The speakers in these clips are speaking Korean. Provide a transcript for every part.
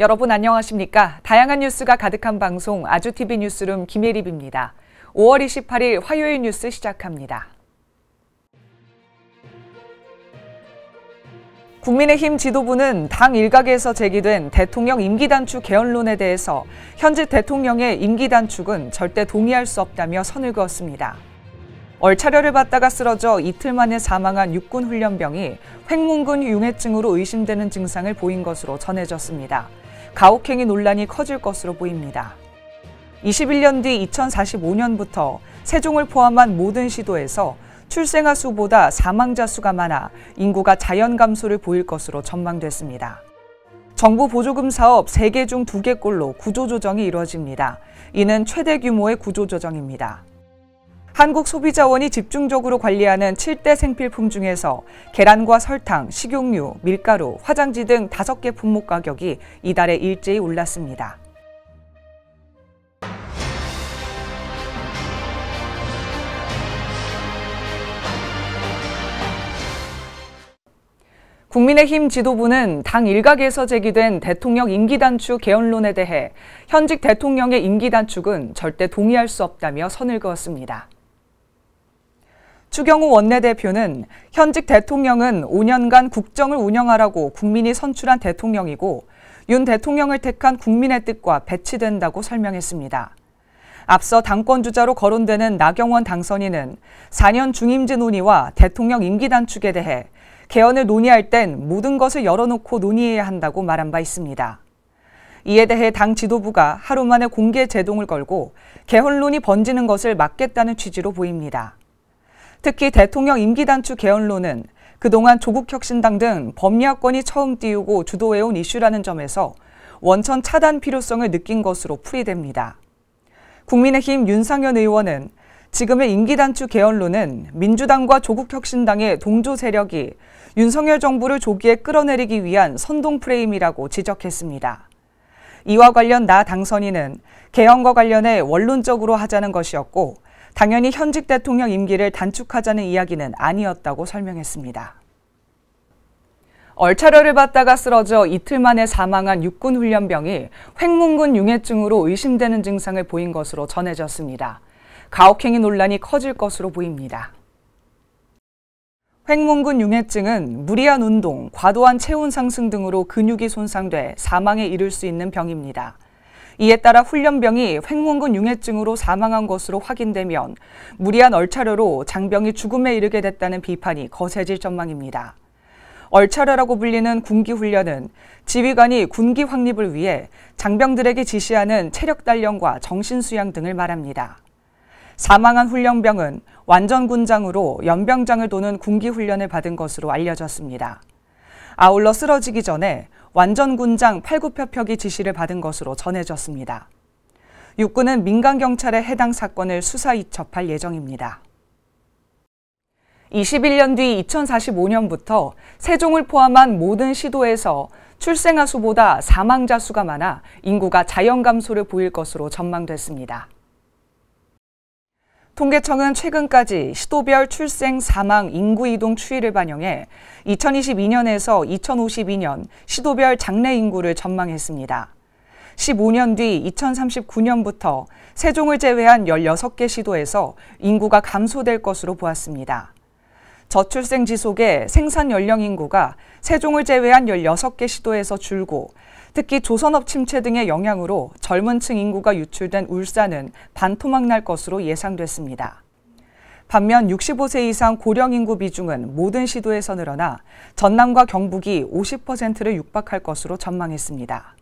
여러분 안녕하십니까? 다양한 뉴스가 가득한 방송 아주TV 뉴스룸 김예립입니다. 5월 28일 화요일 뉴스 시작합니다. 국민의힘 지도부는 당 일각에서 제기된 대통령 임기 단축 개헌론에 대해서 현직 대통령의 임기 단축은 절대 동의할 수 없다며 선을 그었습니다. 얼차려를 받다가 쓰러져 이틀 만에 사망한 육군 훈련병이 횡문근 융해증으로 의심되는 증상을 보인 것으로 전해졌습니다. 가혹행위 논란이 커질 것으로 보입니다. 21년 뒤 2045년부터 세종을 포함한 모든 시도에서 출생아 수보다 사망자 수가 많아 인구가 자연 감소를 보일 것으로 전망됐습니다. 정부 보조금 사업 3개 중 2개꼴로 구조조정이 이루어집니다. 이는 최대 규모의 구조조정입니다. 한국소비자원이 집중적으로 관리하는 7대 생필품 중에서 계란과 설탕, 식용유, 밀가루, 화장지 등 5개 품목 가격이 이달에 일제히 올랐습니다. 국민의힘 지도부는 당 일각에서 제기된 대통령 임기 단축 개헌론에 대해 현직 대통령의 임기 단축은 절대 동의할 수 없다며 선을 그었습니다. 추경호 원내대표는 현직 대통령은 5년간 국정을 운영하라고 국민이 선출한 대통령이고 윤 대통령을 택한 국민의 뜻과 배치된다고 설명했습니다. 앞서 당권주자로 거론되는 나경원 당선인은 4년 중임제 논의와 대통령 임기 단축에 대해 개헌을 논의할 땐 모든 것을 열어놓고 논의해야 한다고 말한 바 있습니다. 이에 대해 당 지도부가 하루 만에 공개 제동을 걸고 개헌론이 번지는 것을 막겠다는 취지로 보입니다. 특히 대통령 임기 단축 개헌론은 그동안 조국혁신당 등 범야권이 처음 띄우고 주도해온 이슈라는 점에서 원천 차단 필요성을 느낀 것으로 풀이됩니다. 국민의힘 윤상현 의원은 지금의 임기 단축 개헌론은 민주당과 조국혁신당의 동조 세력이 윤석열 정부를 조기에 끌어내리기 위한 선동 프레임이라고 지적했습니다. 이와 관련 나 당선인은 개헌과 관련해 원론적으로 하자는 것이었고 당연히 현직 대통령 임기를 단축하자는 이야기는 아니었다고 설명했습니다. 얼차려를 받다가 쓰러져 이틀 만에 사망한 육군 훈련병이 횡문근 융해증으로 의심되는 증상을 보인 것으로 전해졌습니다. 가혹행위 논란이 커질 것으로 보입니다. 횡문근 융해증은 무리한 운동, 과도한 체온 상승 등으로 근육이 손상돼 사망에 이를 수 있는 병입니다. 이에 따라 훈련병이 횡문근 융해증으로 사망한 것으로 확인되면 무리한 얼차려로 장병이 죽음에 이르게 됐다는 비판이 거세질 전망입니다. 얼차려라고 불리는 군기훈련은 지휘관이 군기 확립을 위해 장병들에게 지시하는 체력 단련과 정신수양 등을 말합니다. 사망한 훈련병은 완전군장으로 연병장을 도는 군기훈련을 받은 것으로 알려졌습니다. 아울러 쓰러지기 전에 완전군장 팔굽혀펴기 지시를 받은 것으로 전해졌습니다. 육군은 민간경찰에 해당 사건을 수사 이첩할 예정입니다. 21년 뒤 2045년부터 세종을 포함한 모든 시도에서 출생아 수보다 사망자 수가 많아 인구가 자연 감소를 보일 것으로 전망됐습니다. 통계청은 최근까지 시도별 출생, 사망, 인구 이동 추이를 반영해 2022년에서 2052년 시도별 장래 인구를 전망했습니다. 15년 뒤 2039년부터 세종을 제외한 16개 시도에서 인구가 감소될 것으로 보았습니다. 저출생 지속의 생산 연령 인구가 세종을 제외한 16개 시도에서 줄고 특히 조선업 침체 등의 영향으로 젊은 층 인구가 유출된 울산은 반토막 날 것으로 예상됐습니다. 반면 65세 이상 고령 인구 비중은 모든 시도에서 늘어나 전남과 경북이 50%를 육박할 것으로 전망했습니다.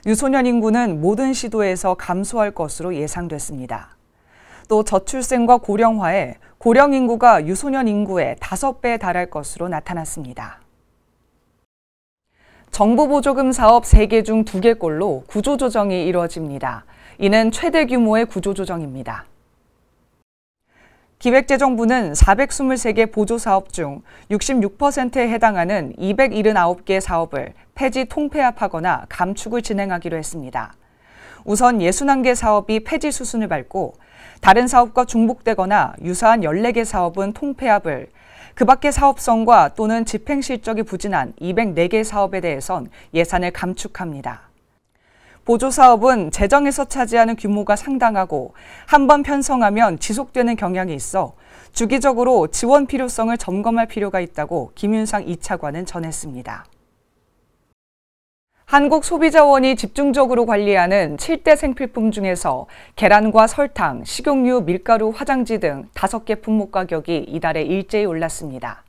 유소년 인구는 모든 시도에서 감소할 것으로 예상됐습니다. 또 저출생과 고령화에 고령 인구가 유소년 인구의 5배에 달할 것으로 나타났습니다. 정부 보조금 사업 3개 중 2개꼴로 구조조정이 이루어집니다. 이는 최대 규모의 구조조정입니다. 기획재정부는 423개 보조사업 중 66%에 해당하는 279개 사업을 폐지 통폐합하거나 감축을 진행하기로 했습니다. 우선 61개 사업이 폐지 수순을 밟고 다른 사업과 중복되거나 유사한 14개 사업은 통폐합을, 그 밖의 사업성과 또는 집행 실적이 부진한 204개 사업에 대해선 예산을 감축합니다. 보조사업은 재정에서 차지하는 규모가 상당하고 한 번 편성하면 지속되는 경향이 있어 주기적으로 지원 필요성을 점검할 필요가 있다고 김윤상 2차관은 전했습니다. 한국소비자원이 집중적으로 관리하는 7대 생필품 중에서 계란과 설탕, 식용유, 밀가루, 화장지 등 5개 품목 가격이 이달에 일제히 올랐습니다.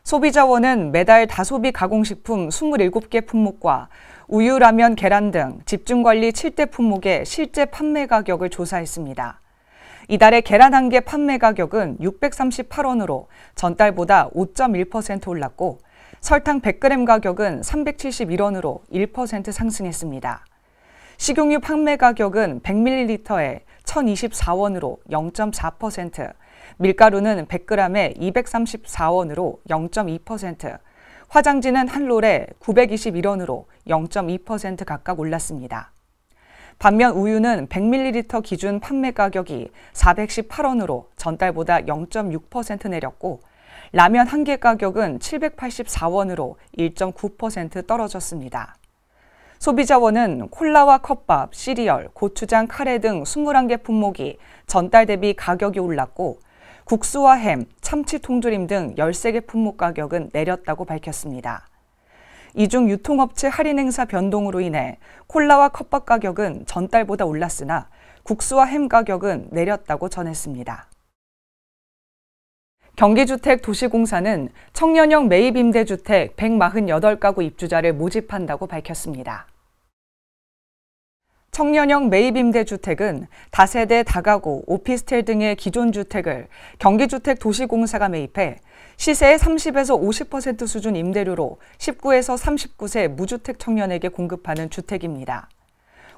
소비자원은 매달 다소비 가공식품 27개 품목과 우유, 라면, 계란 등 집중관리 7대 품목의 실제 판매 가격을 조사했습니다. 이달의 계란 1개 판매 가격은 638원으로 전달보다 5.1% 올랐고 설탕 100g 가격은 371원으로 1% 상승했습니다. 식용유 판매 가격은 100ml에 1,024원으로 0.4%, 밀가루는 100g에 234원으로 0.2%, 화장지는 한 롤에 921원으로 0.2% 각각 올랐습니다. 반면 우유는 100ml 기준 판매 가격이 418원으로 전달보다 0.6% 내렸고 라면 1개 가격은 784원으로 1.9% 떨어졌습니다. 소비자원은 콜라와 컵밥, 시리얼, 고추장, 카레 등 21개 품목이 전달 대비 가격이 올랐고 국수와 햄, 참치 통조림 등 13개 품목 가격은 내렸다고 밝혔습니다. 이 중 유통업체 할인 행사 변동으로 인해 콜라와 컵밥 가격은 전달보다 올랐으나 국수와 햄 가격은 내렸다고 전했습니다. 경기주택도시공사는 청년형 매입임대주택 148가구 입주자를 모집한다고 밝혔습니다. 청년형 매입임대주택은 다세대, 다가구, 오피스텔 등의 기존 주택을 경기주택도시공사가 매입해 시세의 30에서 50% 수준 임대료로 19에서 39세 무주택 청년에게 공급하는 주택입니다.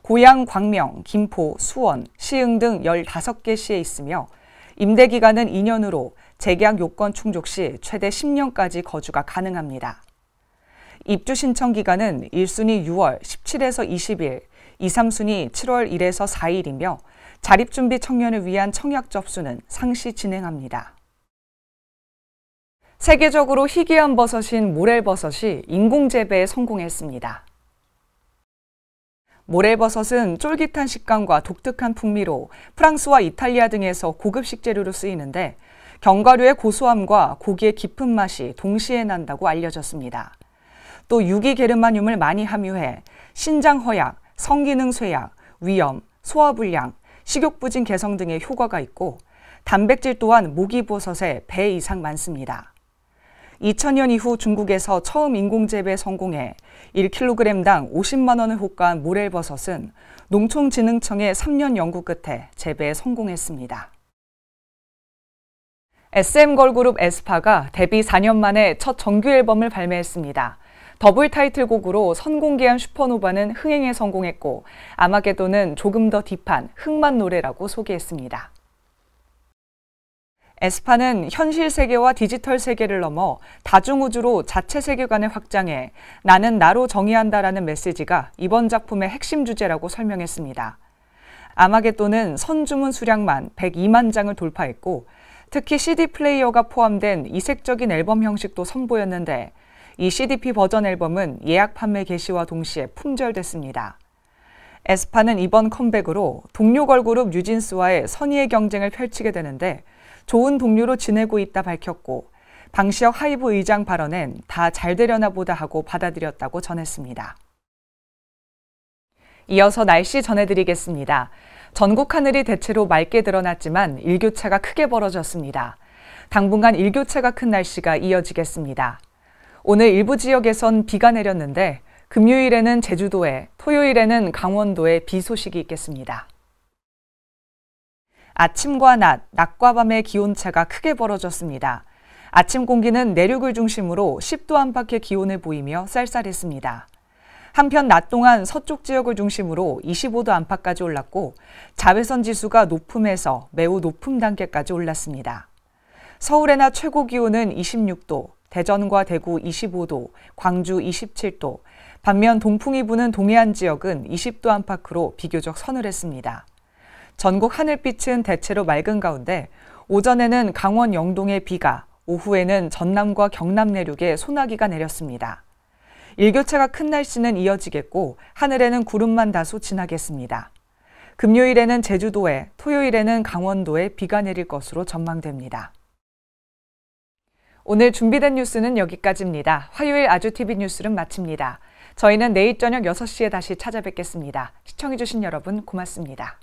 고양, 광명, 김포, 수원, 시흥 등 15개 시에 있으며 임대기간은 2년으로 재계약 요건 충족 시 최대 10년까지 거주가 가능합니다. 입주 신청 기간은 1순위 6월 17에서 20일, 2, 3순위 7월 1에서 4일이며 자립준비 청년을 위한 청약 접수는 상시 진행합니다. 세계적으로 희귀한 버섯인 모렐버섯이 인공재배에 성공했습니다. 모렐버섯은 쫄깃한 식감과 독특한 풍미로 프랑스와 이탈리아 등에서 고급 식재료로 쓰이는데 견과류의 고소함과 고기의 깊은 맛이 동시에 난다고 알려졌습니다. 또 유기게르마늄을 많이 함유해 신장 허약, 성기능 쇠약, 위염, 소화불량, 식욕부진 개선 등의 효과가 있고 단백질 또한 모기버섯의 배 이상 많습니다. 2000년 이후 중국에서 처음 인공재배에 성공해 1kg당 50만 원을 호가한 모렐버섯은 농촌진흥청의 3년 연구 끝에 재배에 성공했습니다. SM걸그룹 에스파가 데뷔 4년 만에 첫 정규 앨범을 발매했습니다. 더블 타이틀곡으로 선공개한 슈퍼노바는 흥행에 성공했고 아마게돈은 조금 더 딥한 흥만 노래라고 소개했습니다. 에스파는 현실 세계와 디지털 세계를 넘어 다중우주로 자체 세계관을 확장해 나는 나로 정의한다라는 메시지가 이번 작품의 핵심 주제라고 설명했습니다. 아마게돈은 선주문 수량만 102만 장을 돌파했고 특히 CD 플레이어가 포함된 이색적인 앨범 형식도 선보였는데 이 CDP 버전 앨범은 예약 판매 개시와 동시에 품절됐습니다. 에스파는 이번 컴백으로 동료 걸그룹 뉴진스와의 선의의 경쟁을 펼치게 되는데 좋은 동료로 지내고 있다 밝혔고 방시혁 하이브 의장 발언엔 다 잘 되려나 보다 하고 받아들였다고 전했습니다. 이어서 날씨 전해드리겠습니다. 전국 하늘이 대체로 맑게 드러났지만 일교차가 크게 벌어졌습니다. 당분간 일교차가 큰 날씨가 이어지겠습니다. 오늘 일부 지역에선 비가 내렸는데 금요일에는 제주도에, 토요일에는 강원도에 비 소식이 있겠습니다. 아침과 낮과 밤의 기온차가 크게 벌어졌습니다. 아침 공기는 내륙을 중심으로 10도 안팎의 기온을 보이며 쌀쌀했습니다. 한편 낮 동안 서쪽 지역을 중심으로 25도 안팎까지 올랐고 자외선 지수가 높음에서 매우 높음 단계까지 올랐습니다. 서울의 낮 최고 기온은 26도, 대전과 대구 25도, 광주 27도, 반면 동풍이 부는 동해안 지역은 20도 안팎으로 비교적 서늘했습니다. 전국 하늘빛은 대체로 맑은 가운데 오전에는 강원 영동에 비가, 오후에는 전남과 경남 내륙에 소나기가 내렸습니다. 일교차가 큰 날씨는 이어지겠고 하늘에는 구름만 다소 지나겠습니다. 금요일에는 제주도에, 토요일에는 강원도에 비가 내릴 것으로 전망됩니다. 오늘 준비된 뉴스는 여기까지입니다. 화요일 아주TV 뉴스를 마칩니다. 저희는 내일 저녁 6시에 다시 찾아뵙겠습니다. 시청해주신 여러분 고맙습니다.